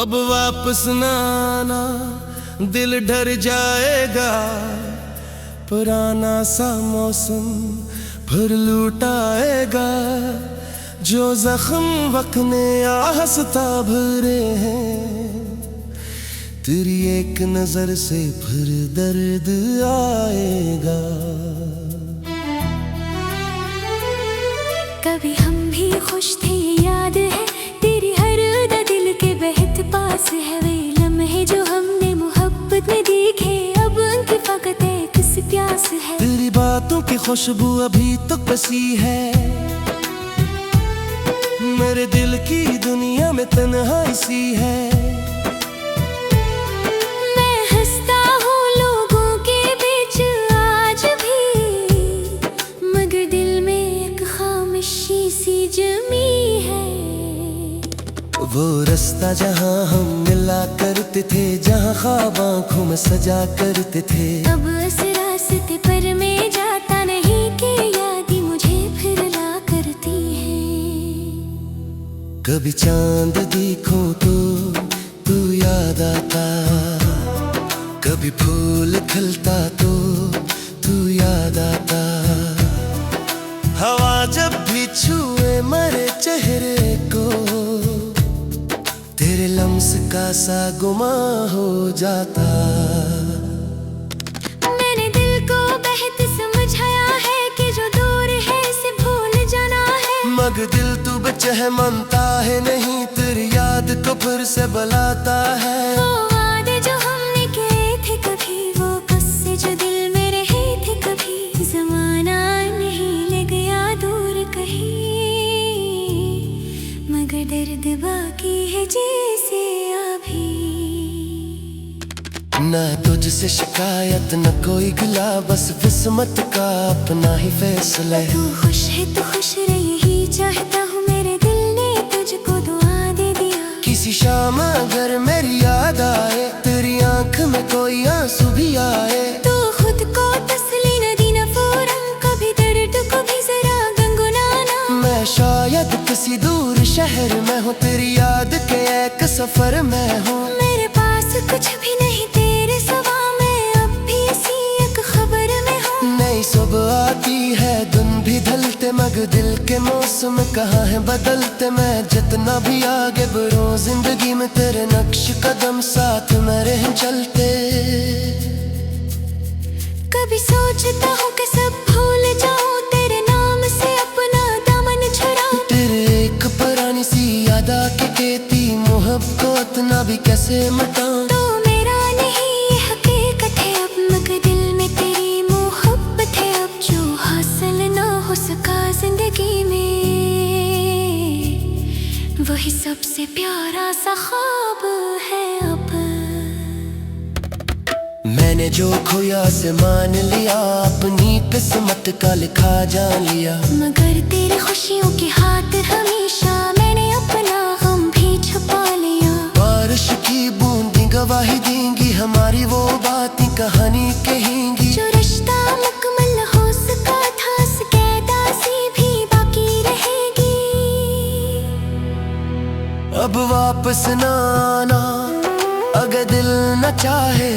अब वापस ना आना, दिल डर जाएगा। पुराना सा मौसम फिर लौट आएगा। जो जख्म वक्त ने आहस्ता भरे हैं, तेरी एक नजर से फिर दर्द आएगा। कभी हम भी खुश थे, याद है तेरी हर अदा दिल के बहत पास है। वे लम्हे जो हमने मोहब्बत में देखे, अब उनकी फकत एक सी प्यास है। तेरी बातों की खुशबू अभी तक बसी है। मेरे दिल की दुनिया में तन्हाई सी है। मैं हंसता हूँ लोगों के बीच आज भी, मगर दिल में एक खामोशी सी जमी है। वो रास्ता जहाँ हम मिला करते थे, जहाँ ख्वाब आँखों में सजा करते थे, अब इस रास्ते पर मैं जाता नहीं कि याद मुझे फिर ला करती है। कभी चांद देखूं तो तू याद आता, कभी फूल खिलता तो तू याद आता। हवा जब भी छुए मेरे चेहरे को, तेरे लम्स का सा गुमा हो जाता। मैंने दिल को बहत समझाया है कि जो दूर है इसे भूल जाना है, मगर दिल तू बच्चे मानता है नहीं, तेरी याद को फिर से बुलाता है। वो वादे जो हमने किए थे कभी, वो किस्से जो दिल में रहे थे कभी, जमाना नहीं ले गया दूर कहीं, मगर दर्द बाकी है जैसे अभी। ना तुझसे शिकायत न कोई गिला, बस किस्मत का अपना ही फैसला है। तू खुश है तो खुश रहे यही चाहता हूँ, मेरे दिल ने तुझको दुआ दे दिया। किसी शाम अगर मेरी याद आए, तेरी आंख में कोई आंसू भी आए, तो खुद को तसली न देना फौरन, कभी दर्द को भी जरा गुनगुनाना। मैं शायद किसी दूर शहर में हूँ, तेरी याद के एक सफर में हूँ। मेरे पास कुछ भी नहीं तेरे सिवा, मैं अब भी इसी एक खबर में हूँ। नई सुबह आती है, दिन भी ढलते, मगर दिल के मौसम कहाँ है बदलते। मैं जितना भी आगे बढ़ूं जिंदगी में, तेरे नक्श कदम साथ में रह चलते। कभी सोचता हूँ कि सब भूल जाऊं, तेरे नाम से अपना दामन छुड़ाऊं। तेरे एक पुरानी सी याद आके कहती, मोहब्बत ना भी कैसे मिटाऊं। तो मेरा नहीं ये हकीकत है अब, मगर दिल में तेरी मोहब्बत है अब, जो हासिल ना हो सका जिंदगी में, वही सबसे प्यारा सा ख्वाब है अब। मैंने जो खोया से मान लिया, अपनी किस्मत का लिखा जान लिया, मगर तेरी खुशियों के हाथ हमेशा मैंने अपना गम भी छुपा लिया। बारिश की बूंदी गवाही देंगी, हमारी वो बातें कहानी कहेंगी। जो रिश्ता मुकम्मल हो सका था, उसके दासी भी बाकी रहेगी। अब वापस ना आना, अगर दिल न चाहे,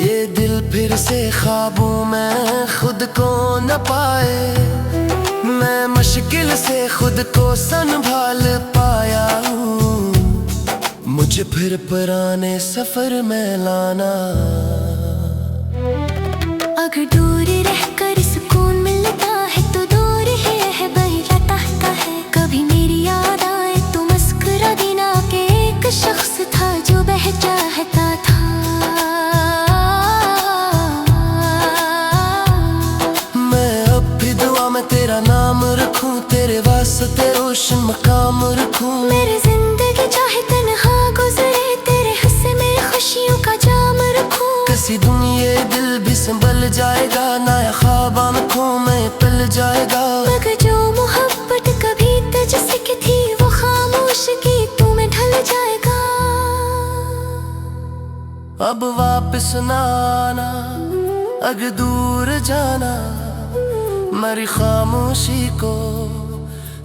ये दिल फिर से ख्वाबों में खुद को न पाए। मैं मुश्किल से खुद को संभाल पाया हूँ, मुझे फिर पुराने सफर में लाना। अगर दूर रहकर सुकून मिलता है, तो दूर है बहलाता है। कभी मेरी याद आए तो मुस्कुरा देना, कि एक शख्स था जो बह चाहता था। मैं अब भी दुआ में तेरा नाम रखूं, तेरे वास्ते रोशन मकाम रखूं। मेरी जिंदगी चाहे तन्हा गुजरे, तेरे हिस्से में खुशियों का जाम रखूं। किसी दिन ये दिल भी संभल जाएगा, नया ख्वाब आंखों में पल जाएगा। मगर जो मोहब्बत कभी तुझसे की थी, वो खामोश की तुम्हें ढल जाएगा। अब वापस ना आना, अगर दूर जाना, मेरी खामोशी को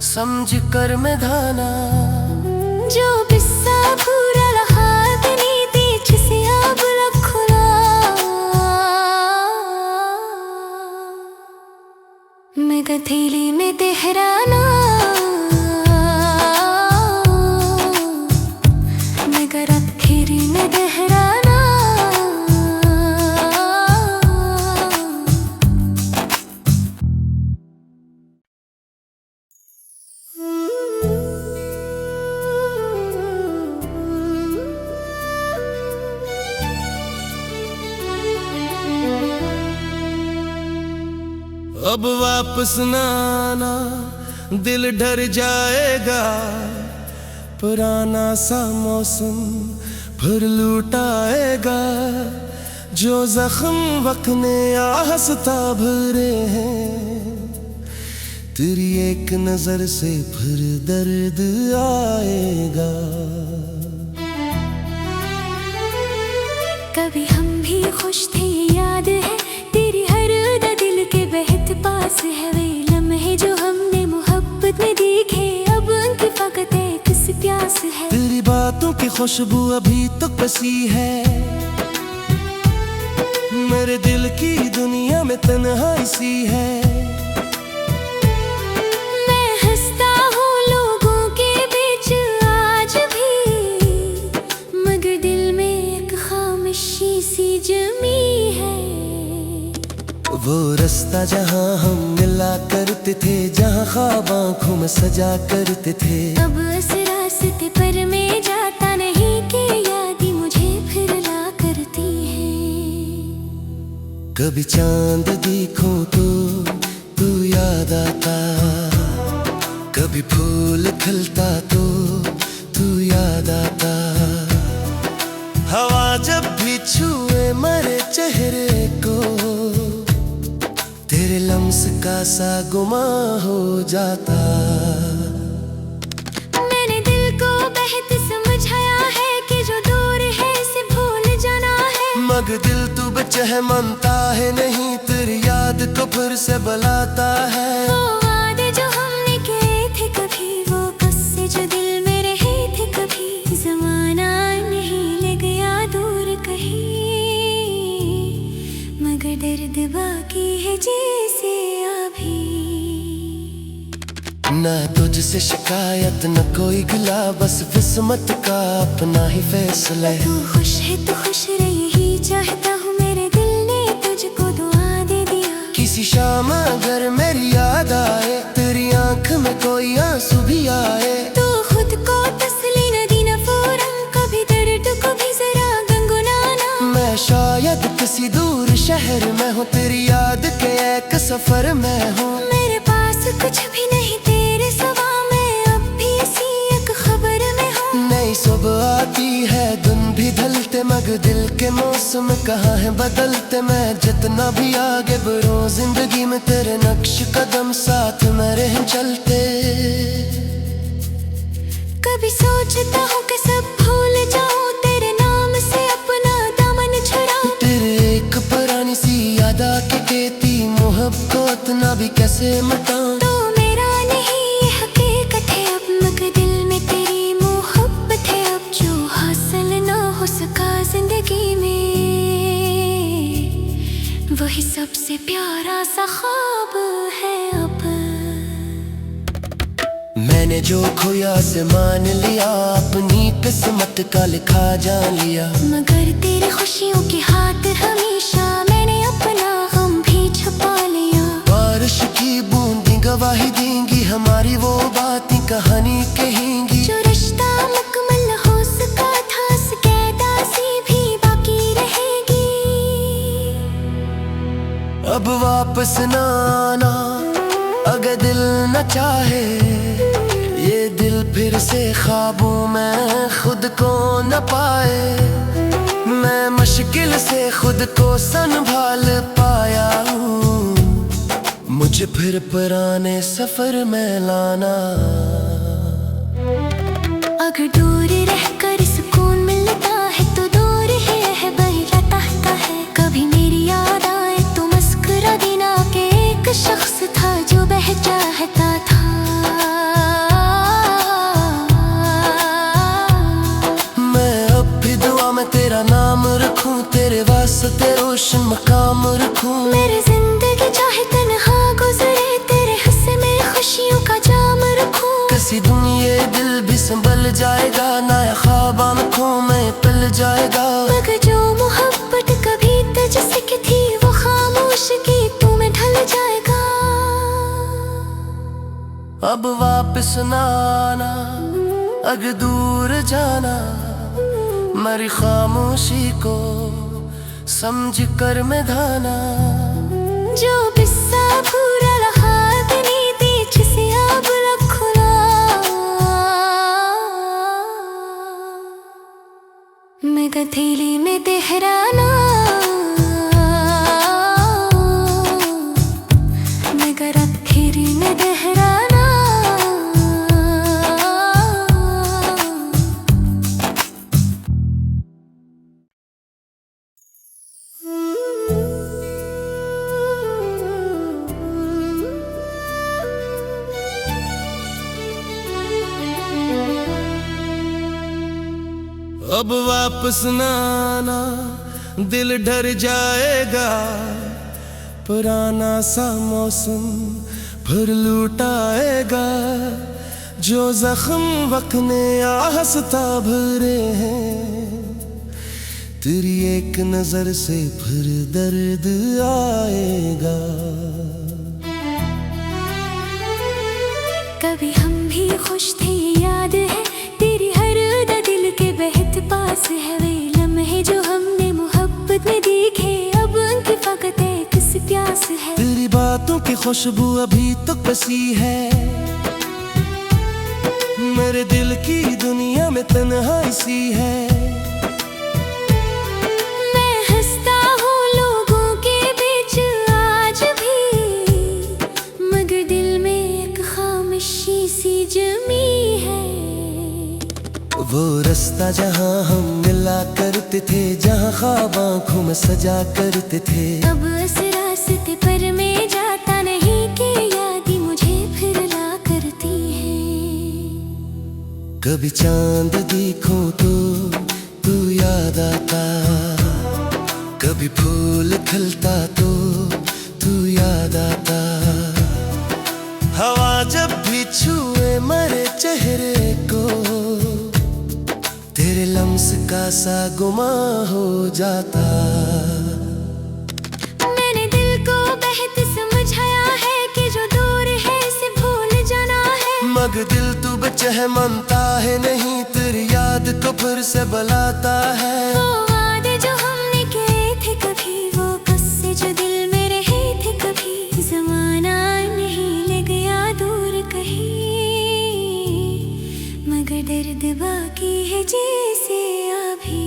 समझ कर मैं धाना। जो किस्सा पूरा गहराना। अब वापस ना आना, दिल डर जाएगा। पुराना सा मौसम फिर लौट आएगा। जो जख्म वक्त ने आहस्ता भरे हैं, तेरी एक नजर से फिर दर्द आएगा। कभी हम भी खुश थे, याद है तेरी हर अदा दिल के बेहद पास है। वे लम्हे जो हमने मोहब्बत में देखे, अब उनकी फकत एक सी प्यास है। तेरी बातों की खुशबू अभी तक बसी है। मेरे दिल की दुनिया में तन्हाई सी है। मैं हंसता हूँ लोगों के बीच आज भी, मगर दिल में एक खामोशी सी जमी है। वो रास्ता जहाँ हम मिला करते थे, जहाँ ख्वाब आँखों में सजा करते थे, अब इस रास्ते पर मैं जाता नहीं कि याद ही मुझे फिर ला करती है। कभी चांद देखो तो तू याद आता, कभी फूल खिलता तो तू याद आता। हवा जब भी छुए मेरे चेहरे को, तेरे लम्स का सा गुमा हो जाता। मैंने दिल को बेहद समझाया है कि जो दूर है इसे भूल जाना है, मगर दिल तू बच्चे मानता है नहीं, तेरी याद को फिर से बुलाता है। वो वादे जो हमने किए थे कभी, वो किस्से जो दिल में रहे थे कभी, जमाना नहीं ले गया दूर कहीं, मगर दर्द बाकी है जैसे अभी। ना तुझसे शिकायत न कोई गिला, बस किस्मत का अपना ही फैसला है। तू खुश है तो खुश रहे, यही चाहता हूँ, मेरे दिल ने तुझको दुआ दे दिया। किसी शाम अगर मेरी याद आए, तेरी आंख में कोई आंसू भी आए, तो खुद को तसली न देना फौरन, कभी दर्द को भी जरा गुनगुनाना। मैं शायद किसी दूर शहर में हूँ, तेरी याद के एक सफर में हूँ। मेरे पास कुछ भी नहीं तेरे सिवा, मैं अब भी इसी एक खबर में हूँ। नई सुबह आती है, दिन भी ढलते, मगर दिल के मौसम कहाँ है बदलते। मैं जितना भी आगे बढ़ूं जिंदगी में, तेरे नक्श कदम साथ में रह चलते। कभी सोचता हूँ कि सब भूल जाऊं, तेरे नाम से अपना दामन छुड़ाऊं। तेरे एक पुरानी सी याद आके कहती, मोहब्बत ना भी कैसे मिटाऊं। तो मेरा नहीं ये हकीकत है अब, मगर दिल में तेरी मोहब्बत है अब, जो हासिल ना हो सका जिंदगी में, वही सबसे प्यारा सा ख्वाब है अब। मैंने जो खोया से मान लिया, अपनी किस्मत का लिखा जान लिया, मगर तेरी खुशियों के हाथ हमेशा मैंने अपना गम भी छुपा लिया। बारिश की बूंदें गवाही देंगी, हमारी वो बातें कहानी कहेंगी। जो रिश्ता मुकम्मल हो सका था, उसके दासी भी बाकी रहेगी। अब वापस ना आना, अगर दिल न चाहे, ये दिल फिर से ख्वाबों में खुद को न पाए। मैं मुश्किल से खुद को संभाल पाया हूँ, मुझे फिर पुराने सफर में लाना। अगर दूर रहकर सुकून मिलता है, तो दूर ही रह बहलाता है। कभी मेरी याद आए तो मुस्कुरा देना, कि एक शख्स था जो बह चाहता था। तेरा नाम रखूं, तेरे वास्ते रोशन मकाम रखूं। मेरी जिंदगी चाहे तन्हा गुजरे, तेरे हिस्से में खुशियों का जाम रखूं। किसी अब वापस ना आना, अगर दूर जाना, मेरी खामोशी को समझ कर मैं धाना। जो किस्सा पूरा रहा नीति जिसे अब खुला, मैं गठेली में तेहराना, मैं गठेली में तेहराना। अब वापस ना आना, दिल डर जाएगा, पुराना सा मौसम फिर लौट आएगा। जो जख्म वक्त ने आहस्ता भरे हैं, तेरी एक नजर से फिर दर्द आएगा। कभी हम भी खुश थे याद है, तेरी हर अदा दिल के बहत पास है। वे लम्हे जो हमने मोहब्बत में देखे, अब उनकी फकत है किस प्यास है। तेरी बातों की खुशबू अभी तक बसी है, मेरे दिल की दुनिया में तन्हाई सी है। मैं हंसता हूँ लोगों के बीच आज भी, मगर दिल में एक खामोशी सी जमी है। वो रास्ता जहाँ हम मिला करते थे, जहाँ ख्वाब आँखों में सजा करते थे, अब इस रास्ते पर मैं जाता नहीं कि याद ही मुझे फिर ला करती है। कभी चांद देखूं तो तू याद आता, कभी फूल खिलता तो तू याद आता। हवा जब भी छुए मेरे चेहरे को, तेरे लम्स का सा गुमा हो जाता। मैंने दिल को बहत समझाया है कि जो दूर है इसे भूल जाना है, मगर दिल तू बच्चा है मानता है नहीं, तेरी याद को फिर से बुलाता है। वो वादे जो हमने किए थे कभी, वो किस्से जो दिल में रहे थे कभी, जमाना नहीं ले गया दूर कहीं, मगर दर्द बाकी है जैसे अभी।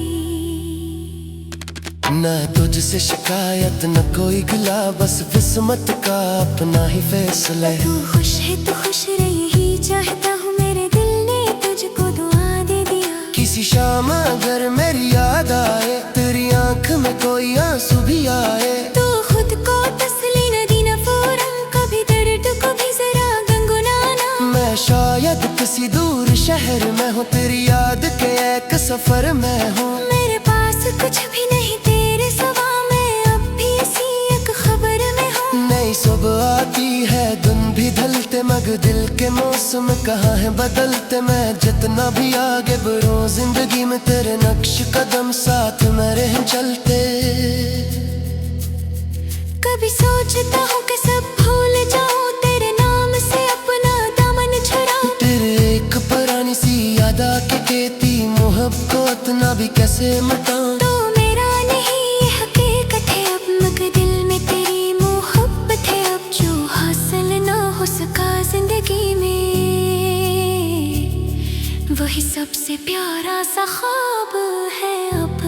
न तुझसे शिकायत न कोई गिला, बस किस्मत का अपना ही फैसला है। तू खुश है तो खुश रह, यही चाहता हूँ, मेरे दिल ने तुझको दुआ दे दिया। किसी शाम अगर मेरी याद आए, तेरी आंख में कोई आंसू भी आए, तो खुद को तसली न देना फौरन, कभी दर्द को भी जरा गुनगुनाना। मैं शायद किसी दूर शहर में हूँ, तेरी याद के एक सफर में हूँ। मेरे पास कुछ भी नहीं तेरे सिवा, मैं अब भी इसी एक खबर में हूँ। नई सुबह आती है, दिन भी ढलते, मगर दिल के मौसम कहाँ है बदलते। मैं जितना भी आगे बढ़ूं जिंदगी में, तेरे नक्श कदम साथ में रह चलते। कभी सोचता हूँ कि सब भूल जाऊं, तेरे नाम से अपना दामन छुड़ाऊं। तेरे एक पुरानी सी याद आके कहती, मोहब्बत ना भी कैसे मिटाऊं। तो मेरा नहीं ये हकीकत है अब, मगर दिल में तेरी मोहब्बत है अब, जो हासिल ना हो सका जिंदगी में, वही सबसे प्यारा सा ख्वाब है अब।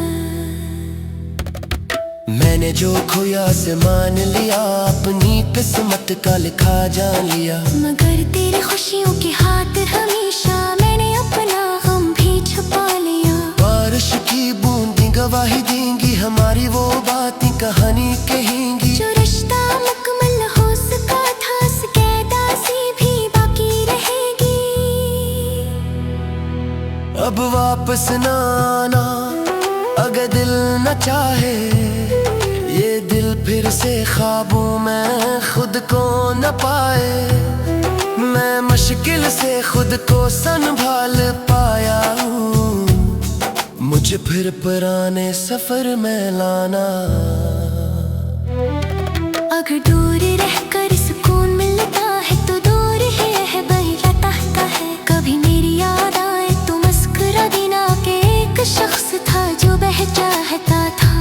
मैंने जो खोया से मान लिया, अपनी किस्मत का लिखा जान लिया, मगर तेरी खुशियों की खातिर हमेशा मैंने अपना गम भी छुपा लिया। बारिश की बूंदी गवाही देंगी, हमारी वो बातें कहानी कहेंगी। जो रिश्ता मुकम्मल हो सका था, उसकी दासी भी बाकी रहेगी। अब वापस ना आना, अगर दिल न चाहे, ये दिल फिर से ख्वाबों में खुद को न पाए। मैं मुश्किल से खुद को संभाल पाया हूँ, मुझे फिर पुराने सफर में लाना। अगर दूर रहकर सुकून मिलता है, तो दूर है बही था जो बह चाहता था।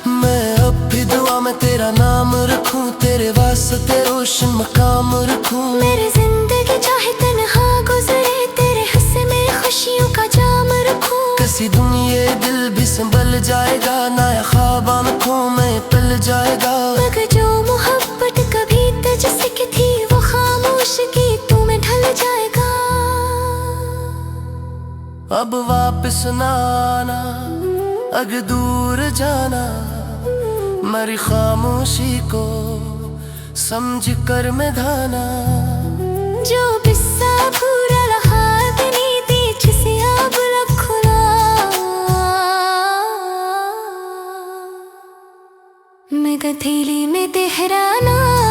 मैं अब भी दुआ में तेरा नाम रखूं, तेरे वास्ते रोशन मकाम रखूं। मेरी जिंदगी चाहे तन्हा गुजरे, तेरे हिस्से में खुशियों का जाम रखूं। किसी दिन ये दिल भी संभल जाएगा, नया ख्वाबा में खो में पल जाएगा। मगर जो मोहब्बत कभी तुझसे की थी, वो खामोश की तू में ढल जाएगा। अब वापस ना आना, अगर दूर जाना, मेरी खामोशी को समझ कर मैं धाना। जो बिस्सा पूरा रहा दिनी दी जिसे अब लग खुला। मैं गधेली में तेहराना।